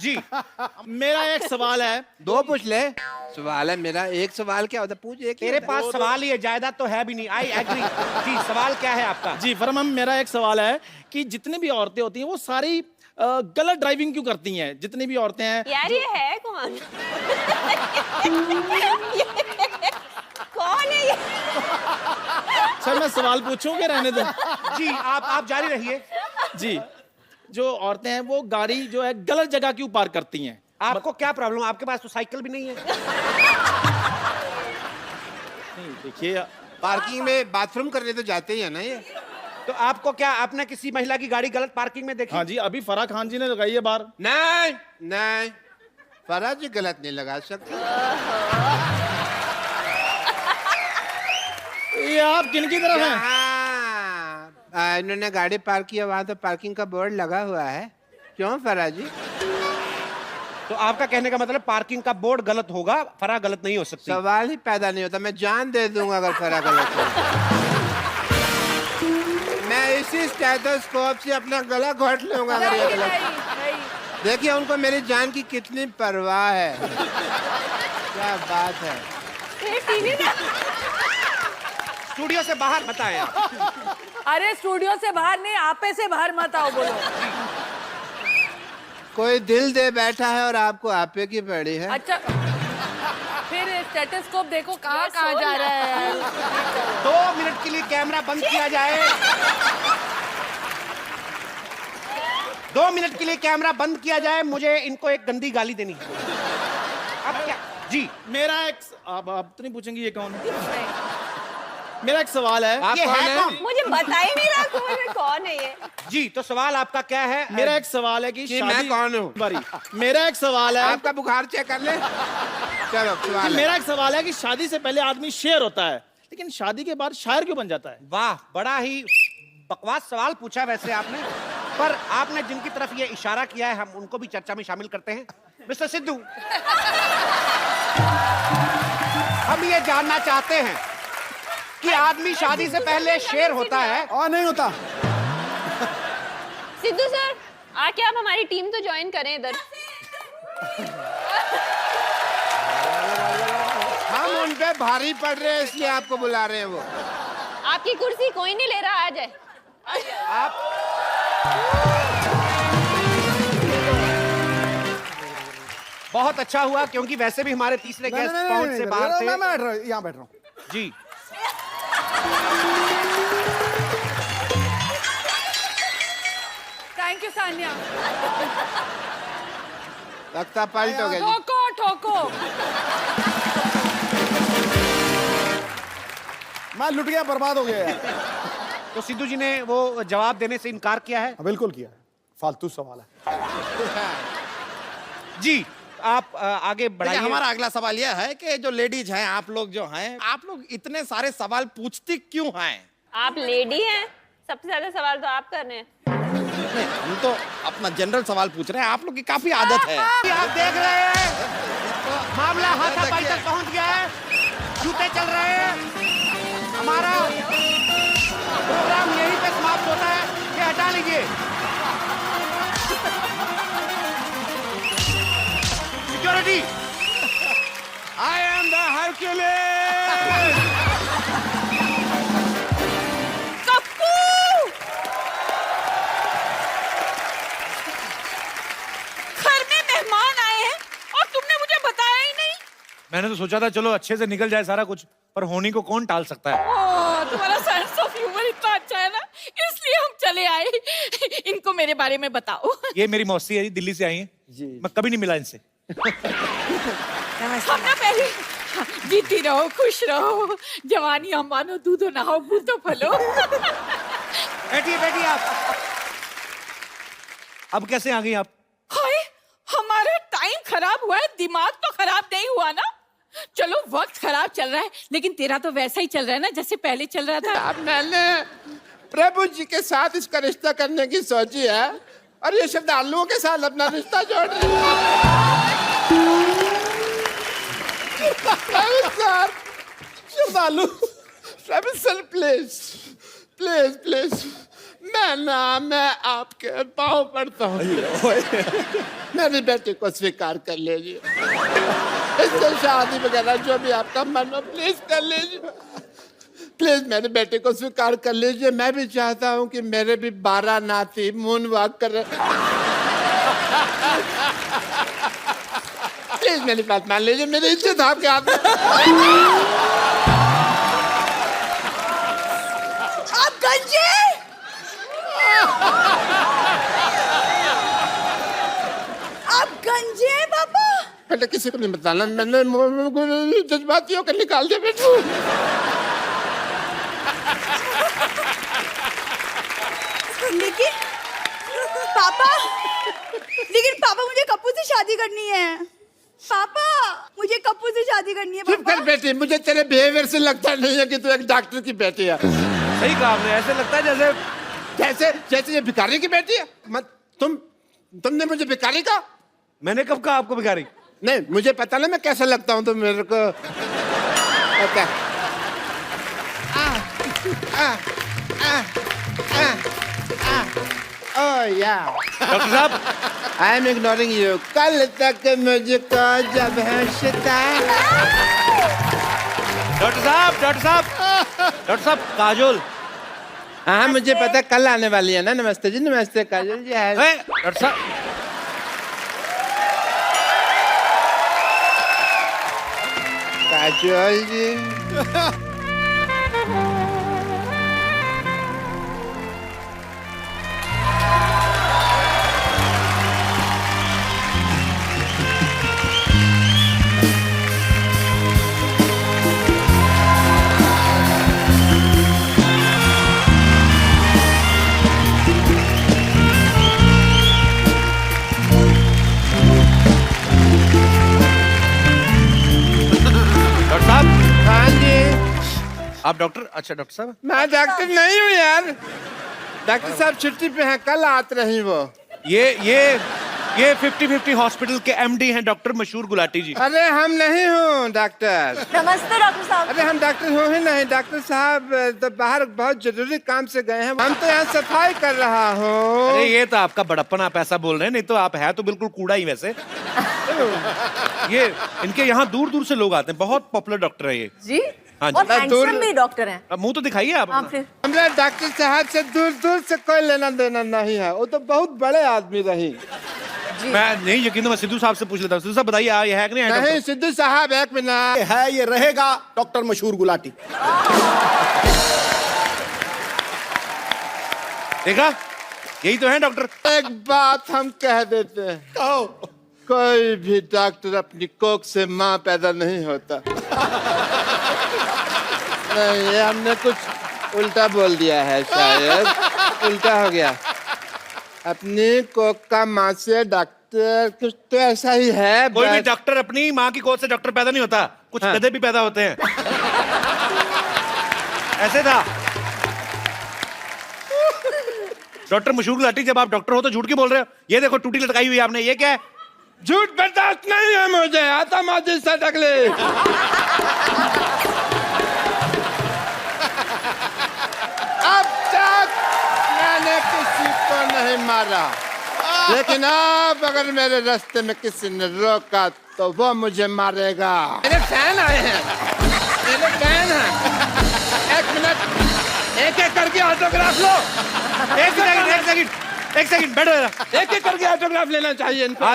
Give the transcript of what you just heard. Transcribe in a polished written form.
जी मेरा एक सवाल है। दो पूछ ले। सवाल है मेरा, एक सवाल क्या होता है? पूछ एक। तेरे पास सवाल ही है, जायदाद तो है भी नहीं। I agree. जी सवाल क्या है आपका? जी फरमान, मेरा एक सवाल है कि जितनी भी औरतें होती हैं वो सारी गलत ड्राइविंग क्यों करती हैं? जितनी भी औरतें हैं यार ये है कौन? कौन है ये? सर मैं सवाल पूछूं कि रहने दो? जी आप जारी रहिए। जी, जो औरतें हैं वो गाड़ी जो है गलत जगह क्यों पार्क करती हैं? आपको क्या प्रॉब्लम? आपके पास तो साइकिल भी नहीं है। नहीं देखिए, पार्किंग में बाथरूम करने तो जाते ही है ना ये। तो आपको क्या, आपने किसी महिला की गाड़ी गलत पार्किंग में देखी? हाँ जी, अभी फराह खान जी ने लगाई है बाहर। नहीं नहीं, फराज जी गलत नहीं लगा सकते। ये आप किनकी तरफ हैं? हाँ, इन्होंने गाड़ी पार्क किया, वहां तो पार्किंग का बोर्ड लगा हुआ है। क्यों फराज जी? तो आपका कहने का मतलब पार्किंग का बोर्ड गलत होगा, फरा गलत नहीं हो सकती। सवाल ही पैदा नहीं होता। मैं जान दे दूंगा अगर फरा गलत हो। मैं इसी स्टेथोस्कोप से अपना गला घोट लूंगा अगर ये गलत। देखिए उनको मेरी जान की कितनी परवाह है। क्या बात है। स्टूडियो से बाहर बताएं आप। अरे स्टूडियो से बाहर नहीं, आपे से बाहर मत आओ। बोलो कोई दिल दे बैठा है और आपको आपे की पड़ी है। अच्छा, फिर स्टेथोस्कोप देखो कहाँ कहाँ जा रहा है। 2 मिनट के लिए कैमरा बंद किया जाए। 2 मिनट के लिए कैमरा बंद किया जाए। मुझे इनको एक गंदी गाली देनी है। अब क्या? जी मेरा एक आप तो नहीं पूछेंगे ये कौन है? मेरा एक सवाल है। आप ये कौन है है? कौन? मुझे बता ही नहीं रहा कौन है ये। जी तो सवाल आपका क्या है? मेरा एक सवाल है कि मैं कौन हूँ? बारी मेरा एक सवाल है। आपका बुखार चेक कर ले। चलो सवाल है। मेरा एक सवाल है कि शादी से पहले आदमी शेर होता है, लेकिन शादी के बाद शायर क्यों बन जाता है? वाह, बड़ा ही बकवास सवाल पूछा वैसे आपने, पर आपने जिनकी तरफ ये इशारा किया है हम उनको भी चर्चा में शामिल करते हैं। मिस्टर सिद्धू, हम ये जानना चाहते हैं कि आदमी शादी से पहले शेर होता है और नहीं होता। सिद्धू सर आके आप हमारी टीम तो ज्वाइन करें इधर। हम उन पे भारी पड़ रहे हैं इसलिए आपको बुला रहे हैं वो। आपकी कुर्सी कोई नहीं ले रहा, आ जाए। आप। बहुत अच्छा हुआ क्योंकि वैसे भी हमारे तीसरे गेस्ट पहुंच से बाहर थे। मैं यहाँ बैठ रहा हूँ। जी थैंक यू सान्या। लगता पलट हो गया जी। ठोको ठोको। मैं लुट गया, बर्बाद हो गया यार। तो सिद्धू जी ने वो जवाब देने से इनकार किया है। बिल्कुल किया है, फालतू सवाल है। जी आप आगे बढ़ाइए। हमारा अगला सवाल यह है कि जो लेडीज हैं, आप लोग जो हैं, आप लोग इतने सारे सवाल पूछती क्यों हैं? आप लेडी हैं, सबसे ज्यादा सवाल तो आप कर रहे हैं। नहीं, हम तो अपना जनरल सवाल पूछ रहे हैं। आप लोग की काफी आदत है। आप देख रहे हैं मामला हाथापाई तक पहुंच गया है, जूते चल रहे हैं। हमारा प्रोग्राम यहीं पे समाप्त होता है। ये हटा लीजिए। Security, I am the Hercules. घर में मेहमान आए हैं और तुमने मुझे बताया ही नहीं। मैंने तो सोचा था चलो अच्छे से निकल जाए सारा कुछ, पर होनी को कौन टाल सकता है। ओह, तुम्हारा सेंस ऑफ ह्यूमर इतना अच्छा है ना, इसलिए हम चले आए। इनको मेरे बारे में बताओ। ये मेरी मौसी है, दिल्ली से आई है। मैं कभी नहीं मिला इनसे। हम ना पहले जीती रहो, खुश रहो, जवानी हम मानो, दूधो नहाओ, बूतो फलो। बैठिए बैठिए आप। अब कैसे आ गई आप? हाय, हमारा टाइम खराब हुआ है, दिमाग तो खराब नहीं हुआ ना। चलो वक्त खराब चल रहा है, लेकिन तेरा तो वैसा ही चल रहा है ना जैसे पहले चल रहा था। आपने प्रभु जी के साथ इसका रिश्ता करने की सोची है और ये श्रद्धालुओं के साथ अपना रिश्ता जोड़ रही है। श्रद्धालु, सर प्लीज प्लीज प्लीज मैं आपके पाँव पड़ता हूँ। मेरी बेटी को स्वीकार कर लीजिए, इससे शादी वगैरह जो भी आपका मन हो प्लीज कर लीजिए। प्लीज मेरी बेटी को स्वीकार कर लीजिए। मैं भी चाहता हूँ कि मेरे भी 12 नाती मून वॉक कर रहे। प्लीज मेरी बात मान लीजिए, मेरी इज्जत आपके हाथ में। आप गंजे, आप गंजे हैं पापा। बेटा किसी को नहीं बताना, मैंने जज्बातियों को निकाल दिया बेटू। लेकिन पापा मुझे कप्पू से शादी करनी है। पापा मुझे कप्पू से शादी करनी है। चुप कर बेटी, मुझे तेरे बिहेवियर से लगता नहीं है कि तू एक डॉक्टर की बेटी है। सही कहा आपने, ऐसे लगता है जैसे जैसे ये भिखारी की बेटी है। तुमने मुझे भिखारी कहा? मैंने कब कहा आपको भिखारी? नहीं, मुझे पता ना मैं कैसा लगता हूँ, तो मेरे को पता। Oh yeah. डॉक्टर साहब, I am ignoring you. कल तक मुझको जब है शिकायत। डॉक्टर साहब काजोल। हाँ मुझे पता, कल आने वाली है ना। नमस्ते जी, नमस्ते काजल जी। डॉक्टर साहब, काजल जी आप डॉक्टर? अच्छा डॉक्टर साहब, मैं डॉक्टर नहीं हूँ यार। डॉक्टर साहब छुट्टी पे हैं, कल आते रही वो। ये 50-50 हॉस्पिटल के एमडी हैं डॉक्टर मशहूर गुलाटी जी। अरे हम नहीं हूँ डॉक्टर। नमस्ते डॉक्टर साहब। अरे हम डॉक्टर हो ही नहीं। डॉक्टर साहब तो बाहर बहुत जरूरी काम से गए हैं। हम तो यहाँ सफाई कर रहा हूँ। अरे ये तो आपका बड़प्पन, आप ऐसा बोल रहे हैं, नहीं तो आप है तो बिल्कुल कूड़ा ही वैसे। ये इनके यहाँ दूर दूर से लोग आते हैं, बहुत पॉपुलर डॉक्टर है ये जी। हाँ जी। और हैंडसम भी डॉक्टर हैं। अब मुंह तो दिखाइए आप हाँ अपना। फिर हमारे डॉक्टर साहब से दूर दूर से कोई लेना देना नहीं है। वो तो बहुत बड़े आदमी रही। मैं नहीं यकीन, मैं सिद्धू साहब से पूछ लेता हूँ। सिद्धू साहब बताइए, ये है कि नहीं है? नहीं सिद्धू साहब एक मिनट। है, ये रहेगा डॉक्टर मशहूर गुलाटी। देखा, यही तो है डॉक्टर। एक बात हम कह देते हैं, कहो। कोई भी डॉक्टर अपनी कोख से माँ पैदा नहीं होता। नहीं, ये हमने कुछ उल्टा बोल दिया है, शायद उल्टा हो गया। अपनी कोख का माँ से डॉक्टर, कुछ तो ऐसा ही है। कोई भी डॉक्टर अपनी माँ की गोद से डॉक्टर पैदा नहीं होता, कुछ गधे भी पैदा होते हैं। ऐसे था। डॉक्टर मशहूर गुलाटी, जब आप डॉक्टर हो तो झूठ क्यों बोल रहे हो? ये देखो टूटी लटकाई हुई है आपने, ये क्या है? झूठ बर्दाश्त नहीं है मुझे, आता माजी सटक ले। अब तक मैंने किसी को नहीं मारा, लेकिन अब अगर मेरे रास्ते में किसी ने रोका तो वो मुझे मारेगा। मेरे फैन आए हैं, मेरे फैन हैं। एक मिनट, एक एक करके ऑटोग्राफ लो। एक सेकंड बैठो जरा। एक एक करके ऑटोग्राफ लेना चाहिए इनको। हाँ